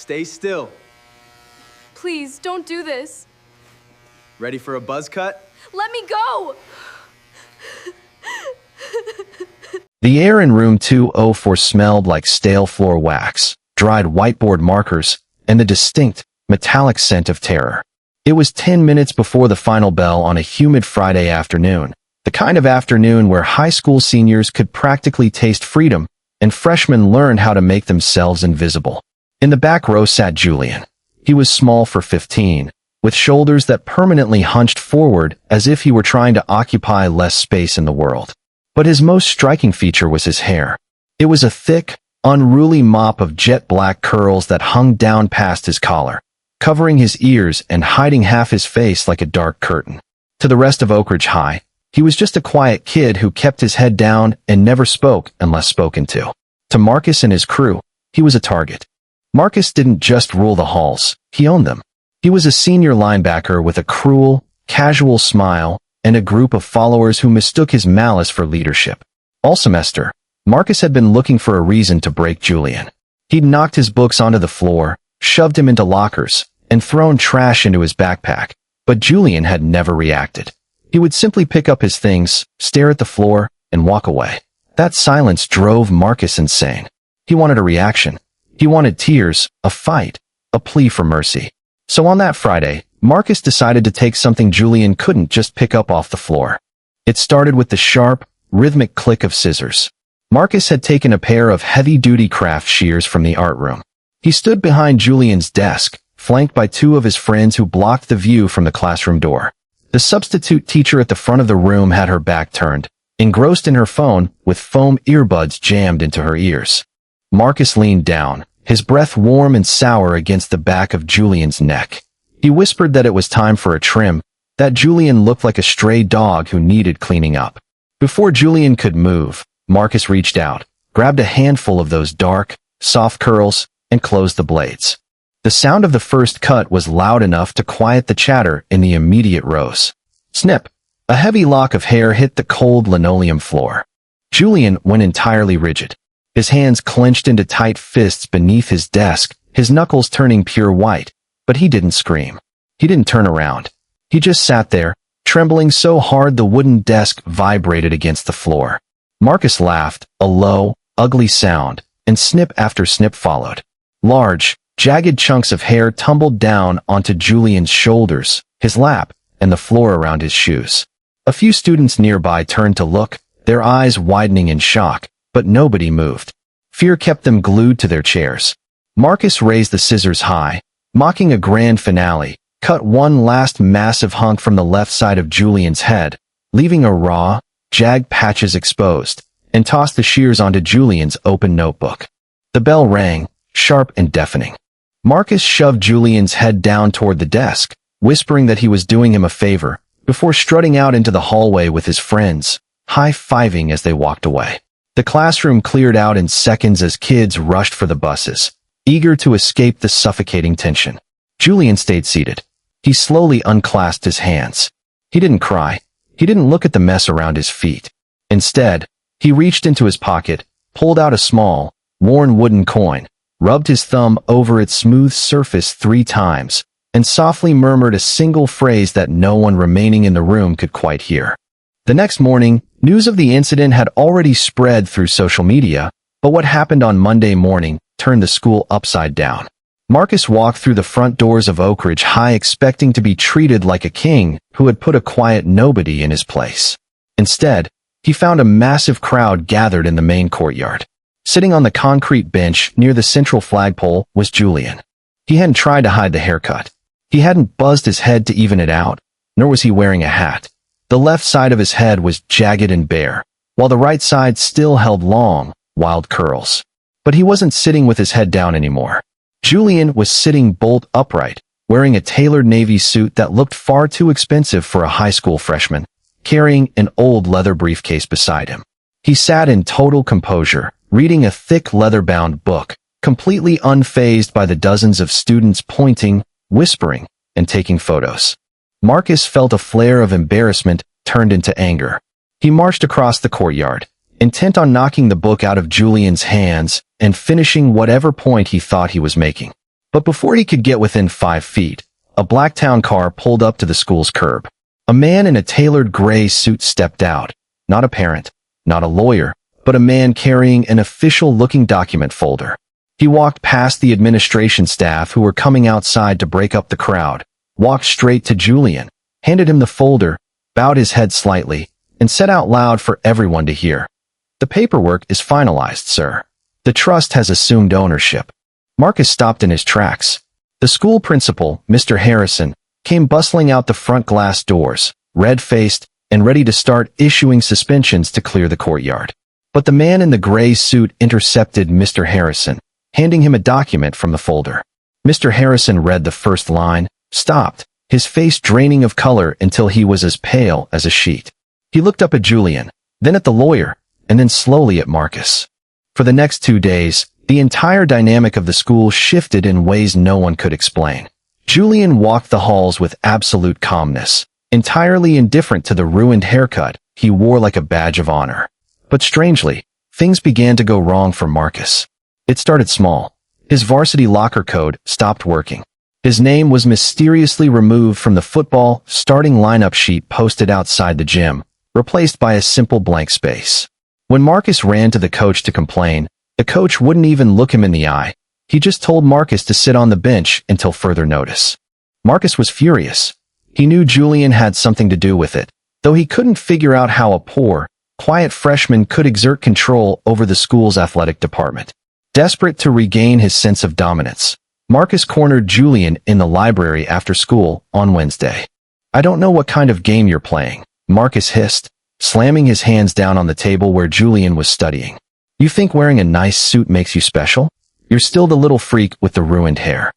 Stay still. Please, don't do this. Ready for a buzz cut? Let me go! The air in room 204 smelled like stale floor wax, dried whiteboard markers, and the distinct, metallic scent of terror. It was 10 minutes before the final bell on a humid Friday afternoon, the kind of afternoon where high school seniors could practically taste freedom and freshmen learned how to make themselves invisible. In the back row sat Julian. He was small for 15, with shoulders that permanently hunched forward as if he were trying to occupy less space in the world. But his most striking feature was his hair. It was a thick, unruly mop of jet black curls that hung down past his collar, covering his ears and hiding half his face like a dark curtain. To the rest of Oak Ridge High, he was just a quiet kid who kept his head down and never spoke unless spoken to. To Marcus and his crew, he was a target. Marcus didn't just rule the halls, he owned them. He was a senior linebacker with a cruel, casual smile and a group of followers who mistook his malice for leadership. All semester, Marcus had been looking for a reason to break Julian. He'd knocked his books onto the floor, shoved him into lockers, and thrown trash into his backpack, but Julian had never reacted. He would simply pick up his things, stare at the floor, and walk away. That silence drove Marcus insane. He wanted a reaction. He wanted tears, a fight, a plea for mercy. So on that Friday, Marcus decided to take something Julian couldn't just pick up off the floor. It started with the sharp, rhythmic click of scissors. Marcus had taken a pair of heavy-duty craft shears from the art room. He stood behind Julian's desk, flanked by two of his friends who blocked the view from the classroom door. The substitute teacher at the front of the room had her back turned, engrossed in her phone with foam earbuds jammed into her ears. Marcus leaned down, his breath warm and sour against the back of Julian's neck. He whispered that it was time for a trim, that Julian looked like a stray dog who needed cleaning up. Before Julian could move, Marcus reached out, grabbed a handful of those dark, soft curls, and closed the blades. The sound of the first cut was loud enough to quiet the chatter in the immediate rows. Snip! A heavy lock of hair hit the cold linoleum floor. Julian went entirely rigid. His hands clenched into tight fists beneath his desk, his knuckles turning pure white. But he didn't scream. He didn't turn around. He just sat there, trembling so hard the wooden desk vibrated against the floor. Marcus laughed, a low, ugly sound, and snip after snip followed. Large, jagged chunks of hair tumbled down onto Julian's shoulders, his lap, and the floor around his shoes. A few students nearby turned to look, their eyes widening in shock, but nobody moved. Fear kept them glued to their chairs. Marcus raised the scissors high, mocking a grand finale, cut one last massive hunk from the left side of Julian's head, leaving a raw, jagged patches exposed, and tossed the shears onto Julian's open notebook. The bell rang, sharp and deafening. Marcus shoved Julian's head down toward the desk, whispering that he was doing him a favor, before strutting out into the hallway with his friends, high-fiving as they walked away. The classroom cleared out in seconds as kids rushed for the buses, eager to escape the suffocating tension. Julian stayed seated. He slowly unclasped his hands. He didn't cry. He didn't look at the mess around his feet. Instead, he reached into his pocket, pulled out a small, worn wooden coin, rubbed his thumb over its smooth surface 3 times, and softly murmured a single phrase that no one remaining in the room could quite hear. The next morning, news of the incident had already spread through social media, but what happened on Monday morning turned the school upside down. Marcus walked through the front doors of Oak Ridge High expecting to be treated like a king who had put a quiet nobody in his place. Instead, he found a massive crowd gathered in the main courtyard. Sitting on the concrete bench near the central flagpole was Julian. He hadn't tried to hide the haircut. He hadn't buzzed his head to even it out, nor was he wearing a hat. The left side of his head was jagged and bare, while the right side still held long, wild curls. But he wasn't sitting with his head down anymore. Julian was sitting bolt upright, wearing a tailored navy suit that looked far too expensive for a high school freshman, carrying an old leather briefcase beside him. He sat in total composure, reading a thick leather-bound book, completely unfazed by the dozens of students pointing, whispering, and taking photos. Marcus felt a flare of embarrassment turned into anger. He marched across the courtyard, intent on knocking the book out of Julian's hands and finishing whatever point he thought he was making. But before he could get within 5 feet, a black town car pulled up to the school's curb. A man in a tailored gray suit stepped out. Not a parent, not a lawyer, but a man carrying an official-looking document folder. He walked past the administration staff who were coming outside to break up the crowd, walked straight to Julian, handed him the folder, bowed his head slightly, and said out loud for everyone to hear, "The paperwork is finalized, sir. The trust has assumed ownership." Marcus stopped in his tracks. The school principal, Mr. Harrison, came bustling out the front glass doors, red-faced and ready to start issuing suspensions to clear the courtyard. But the man in the gray suit intercepted Mr. Harrison, handing him a document from the folder. Mr. Harrison read the first line, stopped, his face draining of color until he was as pale as a sheet. He looked up at Julian, then at the lawyer, and then slowly at Marcus. For the next 2 days, the entire dynamic of the school shifted in ways no one could explain. Julian walked the halls with absolute calmness, entirely indifferent to the ruined haircut he wore like a badge of honor. But strangely, things began to go wrong for Marcus. It started small. His varsity locker code stopped working. His name was mysteriously removed from the football starting lineup sheet posted outside the gym, replaced by a simple blank space. When Marcus ran to the coach to complain, the coach wouldn't even look him in the eye. He just told Marcus to sit on the bench until further notice. Marcus was furious. He knew Julian had something to do with it, though he couldn't figure out how a poor, quiet freshman could exert control over the school's athletic department. Desperate to regain his sense of dominance, Marcus cornered Julian in the library after school on Wednesday. "I don't know what kind of game you're playing," Marcus hissed, slamming his hands down on the table where Julian was studying. "You think wearing a nice suit makes you special? You're still the little freak with the ruined hair."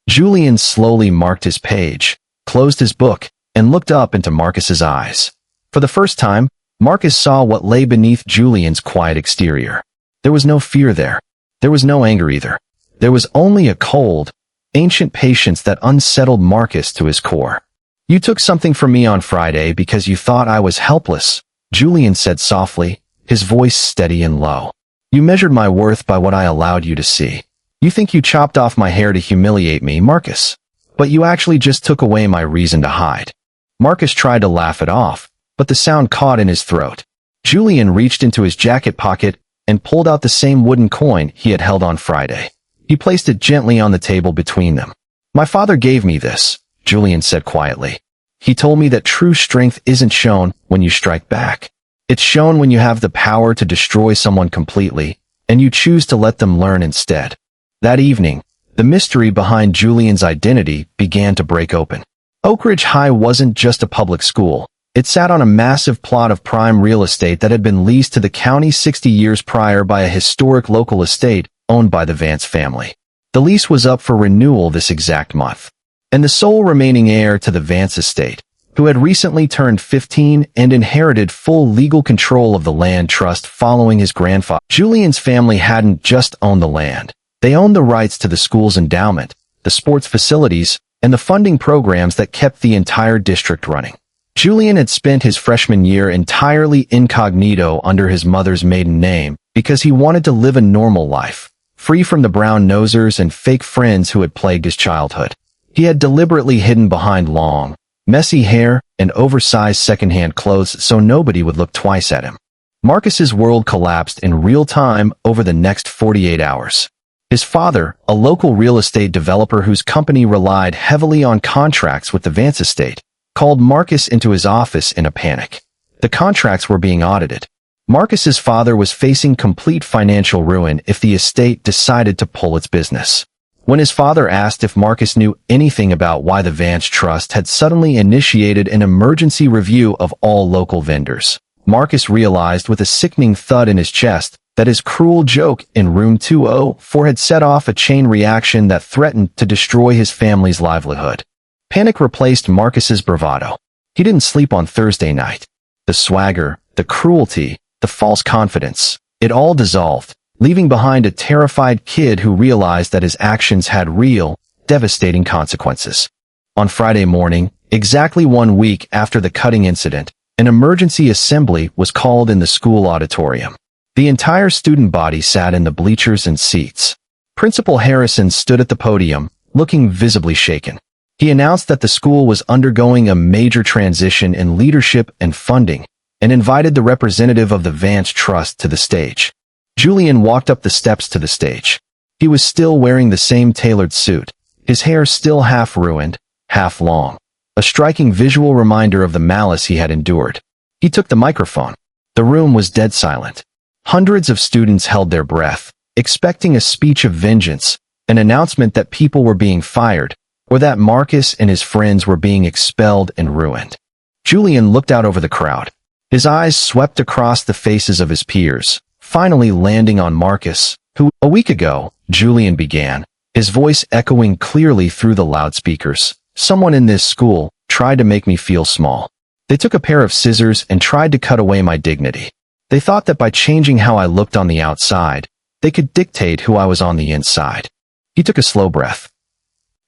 Julian slowly marked his page, closed his book, and looked up into Marcus's eyes. For the first time, Marcus saw what lay beneath Julian's quiet exterior. There was no fear there. There was no anger either. There was only a cold, ancient patience that unsettled Marcus to his core. "You took something from me on Friday because you thought I was helpless," Julian said softly, his voice steady and low. "You measured my worth by what I allowed you to see. You think you chopped off my hair to humiliate me, Marcus. But you actually just took away my reason to hide." Marcus tried to laugh it off, but the sound caught in his throat. Julian reached into his jacket pocket and pulled out the same wooden coin he had held on Friday. He placed it gently on the table between them. "My father gave me this," Julian said quietly. "He told me that true strength isn't shown when you strike back. It's shown when you have the power to destroy someone completely, and you choose to let them learn instead." That evening, the mystery behind Julian's identity began to break open. Oak Ridge High wasn't just a public school. It sat on a massive plot of prime real estate that had been leased to the county 60 years prior by a historic local estate owned by the Vance family. The lease was up for renewal this exact month, and the sole remaining heir to the Vance estate, who had recently turned 15 and inherited full legal control of the land trust following his grandfather. Julian's family hadn't just owned the land. They owned the rights to the school's endowment, the sports facilities, and the funding programs that kept the entire district running. Julian had spent his freshman year entirely incognito under his mother's maiden name because he wanted to live a normal life, free from the brown-nosers and fake friends who had plagued his childhood. He had deliberately hidden behind long, messy hair and oversized secondhand clothes so nobody would look twice at him. Marcus's world collapsed in real time over the next 48 hours. His father, a local real estate developer whose company relied heavily on contracts with the Vance estate, called Marcus into his office in a panic. The contracts were being audited. Marcus's father was facing complete financial ruin if the estate decided to pull its business. When his father asked if Marcus knew anything about why the Vance Trust had suddenly initiated an emergency review of all local vendors, Marcus realized with a sickening thud in his chest that his cruel joke in room 204 had set off a chain reaction that threatened to destroy his family's livelihood. Panic replaced Marcus's bravado. He didn't sleep on Thursday night. The swagger, the cruelty, the false confidence, it all dissolved, leaving behind a terrified kid who realized that his actions had real, devastating consequences. On Friday morning, exactly 1 week after the cutting incident, an emergency assembly was called in the school auditorium. The entire student body sat in the bleachers and seats. Principal Harrison stood at the podium, looking visibly shaken. He announced that the school was undergoing a major transition in leadership and funding, and invited the representative of the Vance Trust to the stage. Julian walked up the steps to the stage. He was still wearing the same tailored suit, his hair still half ruined, half long, a striking visual reminder of the malice he had endured. He took the microphone. The room was dead silent. Hundreds of students held their breath, expecting a speech of vengeance, an announcement that people were being fired, or that Marcus and his friends were being expelled and ruined. Julian looked out over the crowd. His eyes swept across the faces of his peers, finally landing on Marcus, who, a week ago, Julian began, his voice echoing clearly through the loudspeakers. Someone in this school tried to make me feel small. They took a pair of scissors and tried to cut away my dignity. They thought that by changing how I looked on the outside, they could dictate who I was on the inside. He took a slow breath.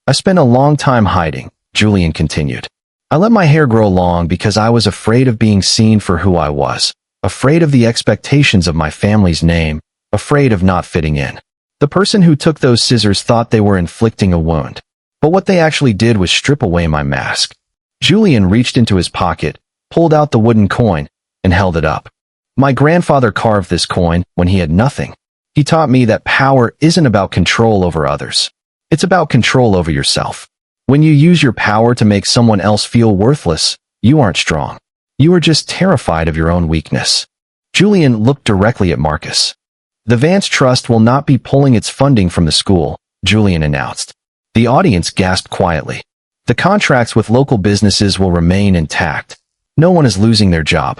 I spent a long time hiding, Julian continued. I let my hair grow long because I was afraid of being seen for who I was, afraid of the expectations of my family's name, afraid of not fitting in. The person who took those scissors thought they were inflicting a wound, but what they actually did was strip away my mask. Julian reached into his pocket, pulled out the wooden coin, and held it up. My grandfather carved this coin when he had nothing. He taught me that power isn't about control over others. It's about control over yourself. When you use your power to make someone else feel worthless, you aren't strong. You are just terrified of your own weakness. Julian looked directly at Marcus. The Vance Trust will not be pulling its funding from the school, Julian announced. The audience gasped quietly. The contracts with local businesses will remain intact. No one is losing their job.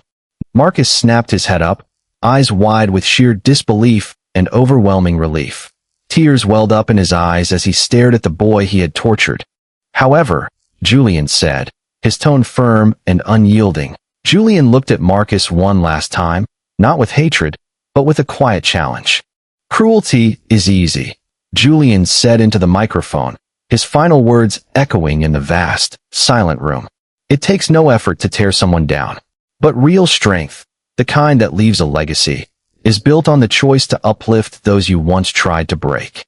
Marcus snapped his head up, eyes wide with sheer disbelief and overwhelming relief. Tears welled up in his eyes as he stared at the boy he had tortured. However, Julian said, his tone firm and unyielding. Julian looked at Marcus one last time, not with hatred, but with a quiet challenge. Cruelty is easy, Julian said into the microphone, his final words echoing in the vast, silent room. It takes no effort to tear someone down. But real strength, the kind that leaves a legacy, is built on the choice to uplift those you once tried to break.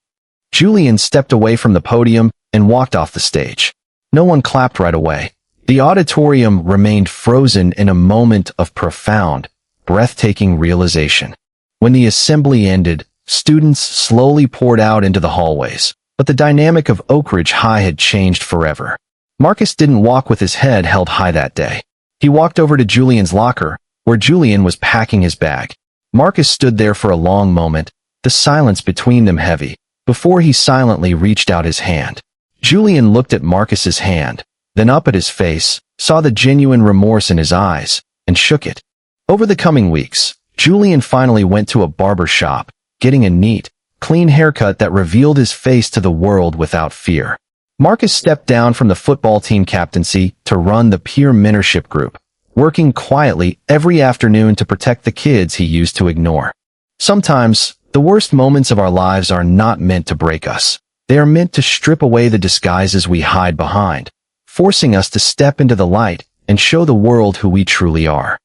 Julian stepped away from the podium and walked off the stage. No one clapped right away. The auditorium remained frozen in a moment of profound, breathtaking realization. When the assembly ended, students slowly poured out into the hallways, but the dynamic of Oak Ridge High had changed forever. Marcus didn't walk with his head held high that day. He walked over to Julian's locker, where Julian was packing his bag. Marcus stood there for a long moment, the silence between them heavy, before he silently reached out his hand. Julian looked at Marcus's hand, then up at his face, saw the genuine remorse in his eyes, and shook it. Over the coming weeks, Julian finally went to a barber shop, getting a neat, clean haircut that revealed his face to the world without fear. Marcus stepped down from the football team captaincy to run the peer mentorship group, working quietly every afternoon to protect the kids he used to ignore. Sometimes, the worst moments of our lives are not meant to break us. They are meant to strip away the disguises we hide behind, forcing us to step into the light and show the world who we truly are.